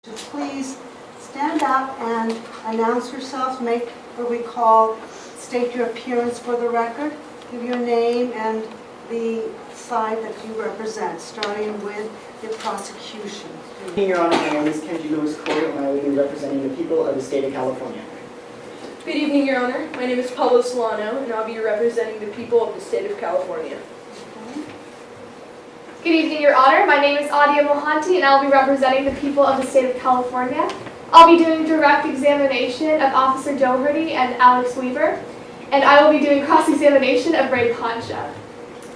Please stand up and announce yourself, make what we call state your appearance for the record, give your name and the side that you represent, starting with the prosecution. Your Honor, my name is Kenji Lewis Corey, and I will be representing the people of the state of California. Good evening, Your Honor. My name is Pablo Solano, and I'll be representing the people of the state of California. Good evening, Your Honor. My name is Adia Mohanty, and I'll be representing the people of the state of California. I'll be doing direct examination of Officer Doherty and Alex Weaver, and I will be doing cross-examination of Ray Concha.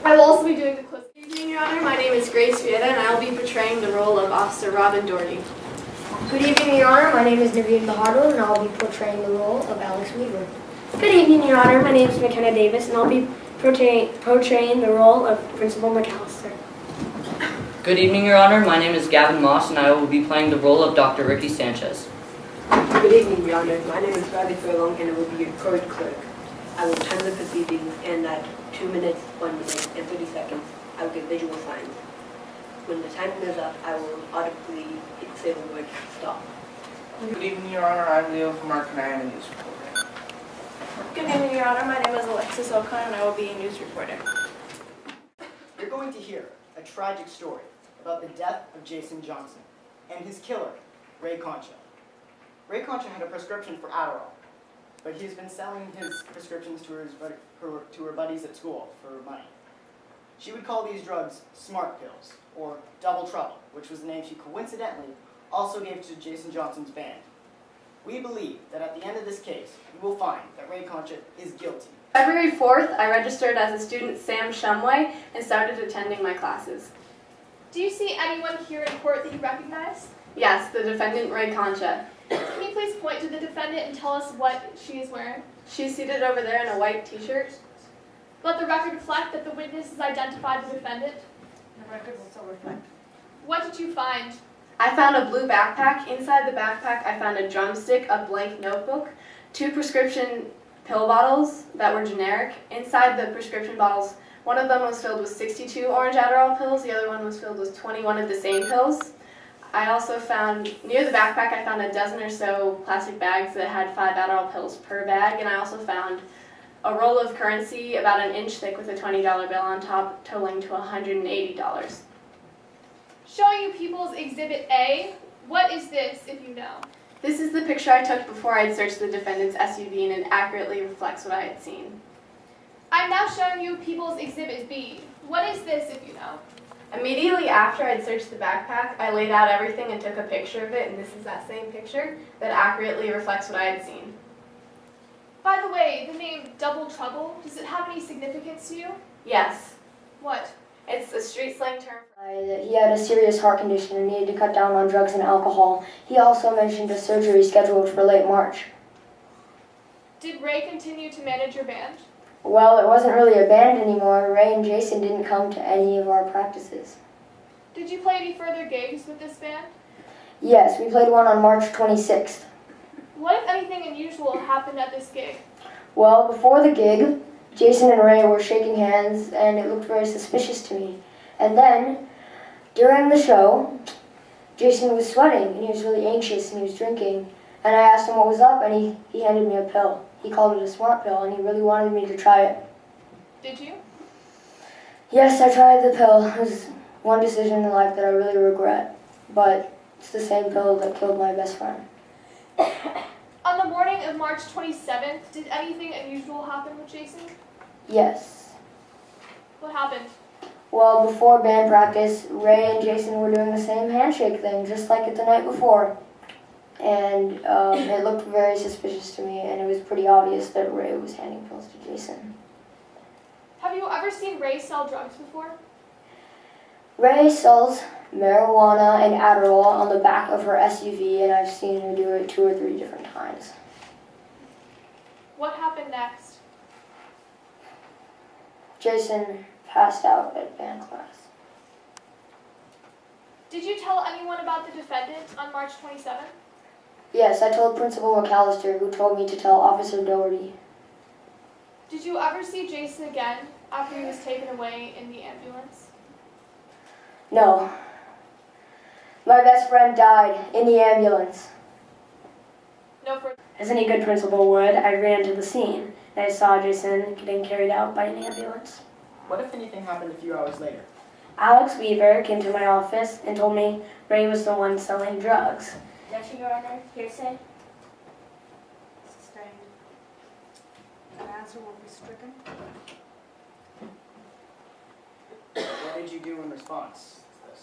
I will also be doing the close. Good evening, Your Honor. My name is Grace Vieta, and I will be portraying the role of Officer Robin Doherty. Good evening, Your Honor. My name is Naveen Bahadur, and I'll be portraying the role of Alex Weaver. Good evening, Your Honor. My name is McKenna Davis, and I'll be portraying the role of Principal McAllister. Good evening, Your Honor. My name is Gavin Moss, and I will be playing the role of Dr. Ricky Sanchez. Good evening, Your Honor. My name is Bradley Furlong, and I will be your court clerk. I will time the proceedings, and at 2 minutes, 1 minute, and 30 seconds, I will give visual signs. When the time is up, I will audibly say the word stop. Good evening, Your Honor. I'm Leo from our Canadian News Reporter. Good evening, Your Honor. My name is Alexis O'Connor, and I will be a news reporter. You're going to hear a tragic story about the death of Jason Johnson and his killer, Ray Concha. Ray Concha had a prescription for Adderall, but he's been selling his prescriptions to her buddies at school for money. She would call these drugs smart pills, or double trouble, which was the name she coincidentally also gave to Jason Johnson's band. We believe that at the end of this case, you will find that Ray Concha is guilty. February 4th, I registered as a student Sam Shumway and started attending my classes. Do you see anyone here in court that you recognize? Yes, the defendant, Ray Concha. Can you please point to the defendant and tell us what she is wearing? She's seated over there in a white t-shirt. Let the record reflect that the witness has identified the defendant. The record will so reflect. What did you find? I found a blue backpack. Inside the backpack, I found a drumstick, a blank notebook, 2 prescription pill bottles that were generic. Inside the prescription bottles, one of them was filled with 62 orange Adderall pills, the other one was filled with 21 of the same pills. I also found, near the backpack, I found a dozen or so plastic bags that had 5 Adderall pills per bag, and I also found a roll of currency about an inch thick with a $20 bill on top, totaling to $180. Showing you People's Exhibit A. What is this, if you know? This is the picture I took before I had searched the defendant's SUV, and it accurately reflects what I had seen. I'm now showing you People's Exhibit B. What is this, if you know? Immediately after I'd searched the backpack, I laid out everything and took a picture of it, and this is that same picture that accurately reflects what I had seen. By the way, the name Double Trouble, does it have any significance to you? Yes. What? It's a street slang term. He had a serious heart condition and needed to cut down on drugs and alcohol. He also mentioned a surgery scheduled for late March. Did Ray continue to manage your band? Well, it wasn't really a band anymore. Ray and Jason didn't come to any of our practices. Did you play any further gigs with this band? Yes, we played one on March 26th. What, if anything unusual, happened at this gig? Well, before the gig, Jason and Ray were shaking hands, and it looked very suspicious to me. And then, during the show, Jason was sweating, and he was really anxious, and he was drinking. And I asked him what was up, and he handed me a pill. He called it a smart pill, and he really wanted me to try it. Did you? Yes, I tried the pill. It was one decision in life that I really regret. But it's the same pill that killed my best friend. On the morning of March 27th, did anything unusual happen with Jason? Yes. What happened? Well, before band practice, Ray and Jason were doing the same handshake thing, just like it the night before. And it looked very suspicious to me, and it was pretty obvious that Ray was handing pills to Jason. Have you ever seen Ray sell drugs before? Ray sells marijuana and Adderall on the back of her SUV, and I've seen her do it 2 or 3 different times. What happened next? Jason passed out at band class. Did you tell anyone about the defendant on March 27th? Yes, I told Principal McAllister, who told me to tell Officer Doherty. Did you ever see Jason again after he was taken away in the ambulance? No. My best friend died in the ambulance. No further. As any good principal would, I ran to the scene and I saw Jason getting carried out by an ambulance. What if anything happened a few hours later? Alex Weaver came to my office and told me Ray was the one selling drugs. Objection, Your Honor. Hearsay. Sustained. An answer will be stricken. What did you do in response to this?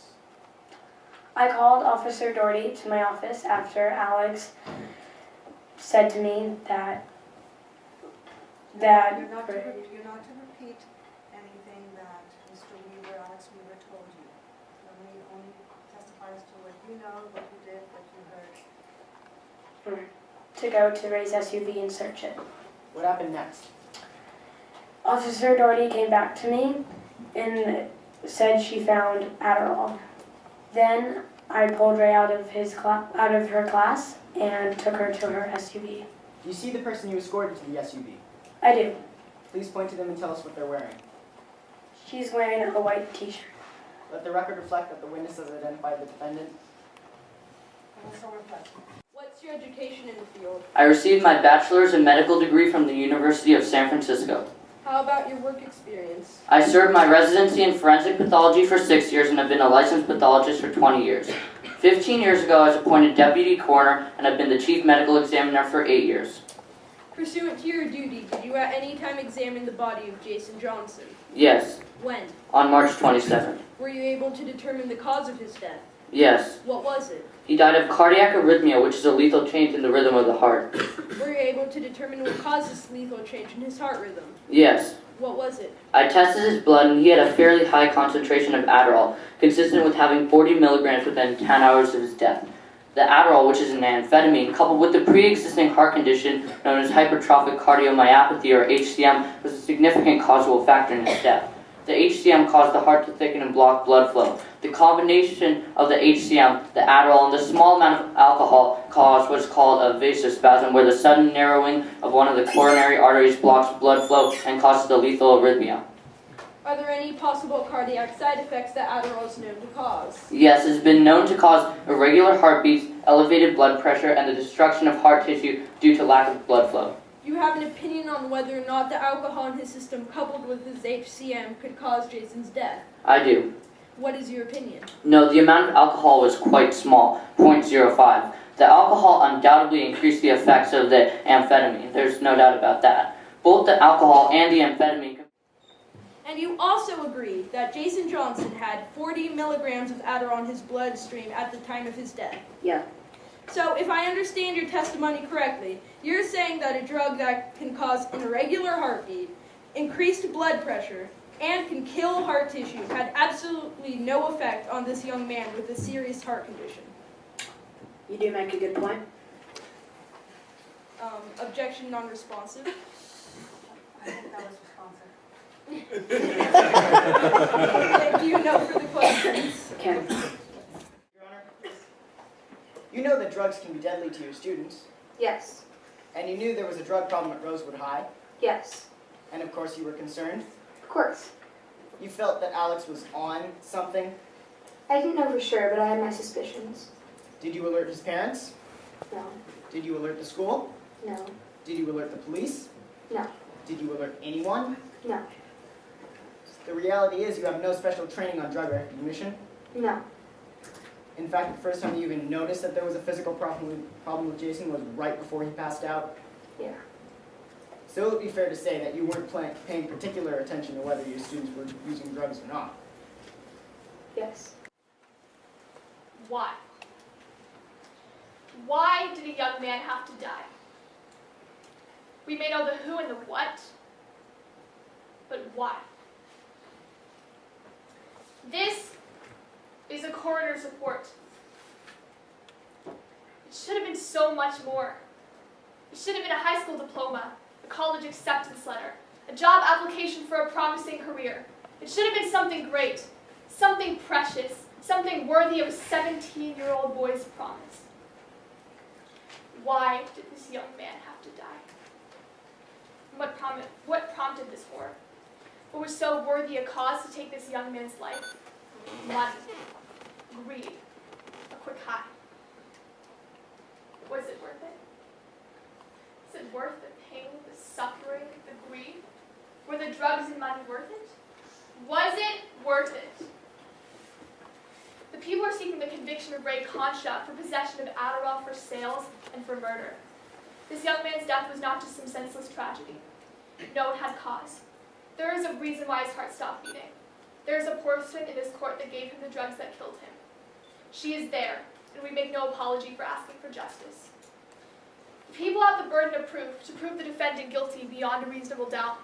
I called Officer Doherty to my office after Alex said to me that You're not to repeat anything that Mr. Weaver, Alex Weaver told you. Only testify as to what you know, what you did, what you heard. to go to Ray's SUV and search it. What happened next? Officer Doherty came back to me and said she found Adderall. Then I pulled Ray out of her class and took her to her SUV. Do you see the person you escorted to the SUV? I do. Please point to them and tell us what they're wearing. She's wearing a white t-shirt. Let the record reflect that the witness has identified the defendant. What's your education in the field? I received my bachelor's and medical degree from the University of San Francisco. How about your work experience? I served my residency in forensic pathology for 6 years and have been a licensed pathologist for 20 years. 15 years ago, I was appointed deputy coroner and have been the chief medical examiner for 8 years. Pursuant to your duty, did you at any time examine the body of Jason Johnson? Yes, When? on March 27th. Were you able to determine the cause of his death? Yes, What was it? he died of cardiac arrhythmia, which is a lethal change in the rhythm of the heart. Were you able to determine what caused this lethal change in his heart rhythm? Yes, What was it? I tested his blood and he had a fairly high concentration of Adderall, consistent with having 40 milligrams within 10 hours of his death. The Adderall, which is an amphetamine, coupled with the pre-existing heart condition known as hypertrophic cardiomyopathy, or HCM, was a significant causal factor in his death. The HCM caused the heart to thicken and block blood flow. The combination of the HCM, the Adderall, and the small amount of alcohol caused what's called a vasospasm, where the sudden narrowing of one of the coronary arteries blocks blood flow and causes the lethal arrhythmia. Are there any possible cardiac side effects that Adderall is known to cause? Yes, it has been known to cause irregular heartbeats, elevated blood pressure, and the destruction of heart tissue due to lack of blood flow. Do you have an opinion on whether or not the alcohol in his system coupled with his HCM could cause Jason's death? I do. What is your opinion? No, the amount of alcohol was quite small, 0.05. The alcohol undoubtedly increased the effects of the amphetamine. There's no doubt about that. Both the alcohol and the amphetamine. And you also agree that Jason Johnson had 40 milligrams of Adderall in his bloodstream at the time of his death. Yeah. So if I understand your testimony correctly, you're saying that a drug that can cause an irregular heartbeat, increased blood pressure, and can kill heart tissue had absolutely no effect on this young man with a serious heart condition. You do make a good point. Objection non-responsive. I think that was responsive. Thank you. No further questions. Ken. Your Honor, you know that drugs can be deadly to your students, Yes. and you knew there was a drug problem at Rosewood High, Yes. and of course you were concerned. Of course. You felt that Alex was on something. I didn't know for sure, but I had my suspicions. Did you alert his parents? No. Did you alert the school? No. Did you alert the police? No. Did you alert anyone? No. The reality is you have no special training on drug recognition. No. In fact, the first time you even noticed that there was a physical problem with Jason was right before he passed out. Yeah. So it would be fair to say that you weren't paying particular attention to whether your students were using drugs or not. Yes. Why? Why did a young man have to die? We may know the who and the what, but why? This is a coroner's report. It should have been so much more. It should have been a high school diploma, a college acceptance letter, a job application for a promising career. It should have been something great, something precious, something worthy of a 17-year-old boy's promise. Why did this young man have to die? What prompted this war? What was so worthy a cause to take this young man's life? Money, greed, a conviction of Ray Concha for possession of Adderall for sales and for murder. This young man's death was not just some senseless tragedy. No, it had cause. There is a reason why his heart stopped beating. There is a person in this court that gave him the drugs that killed him. She is there, and we make no apology for asking for justice. The people have the burden of proof to prove the defendant guilty beyond a reasonable doubt.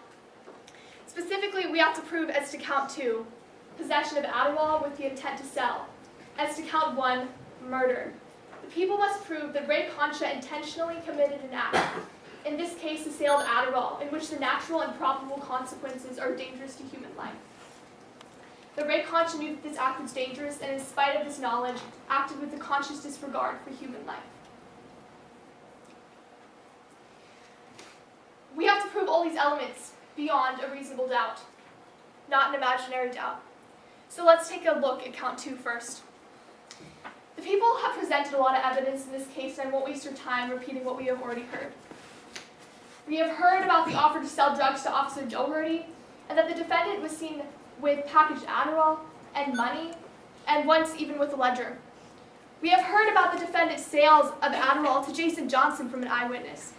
Specifically, we have to prove as to count 2, possession of Adderall with the intent to sell. As to count 1, murder. The people must prove that Ray Concha intentionally committed an act, in this case the sale of Adderall, in which the natural and probable consequences are dangerous to human life. That Ray Concha knew that this act was dangerous, and in spite of this knowledge, acted with a conscious disregard for human life. We have to prove all these elements beyond a reasonable doubt, not an imaginary doubt. So let's take a look at count 2 first. The people have presented a lot of evidence in this case, and I won't waste your time repeating what we have already heard. We have heard about the offer to sell drugs to Officer Doherty, and that the defendant was seen with packaged Adderall and money, and once even with a ledger. We have heard about the defendant's sales of Adderall to Jason Johnson from an eyewitness.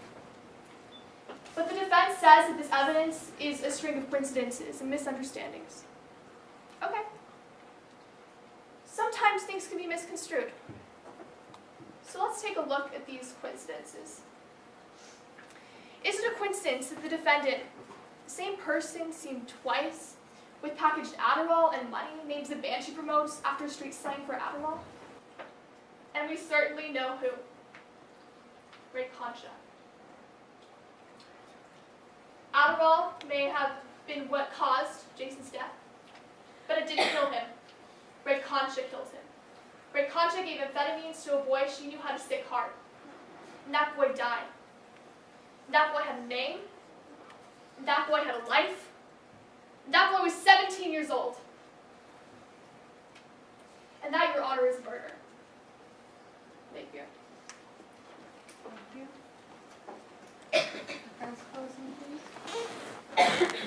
But the defense says that this evidence is a string of coincidences and misunderstandings. Okay. Sometimes things can be misconstrued. So let's take a look at these coincidences. Is it a coincidence that the defendant, the same person seen twice with packaged Adderall and money, names the band she promotes after street slang for Adderall? And we certainly know who. Ray Concha. Adderall may have been what caused Jason's death, but it didn't kill him. Ray Concha killed him. Ray Concha gave amphetamines to a boy she knew had a sick heart. And that boy died. And that boy had a name. And that boy had a life. And that boy was 17 years old. And that, Your Honor, is murder. Thank you. Thank you. Defense closing, please.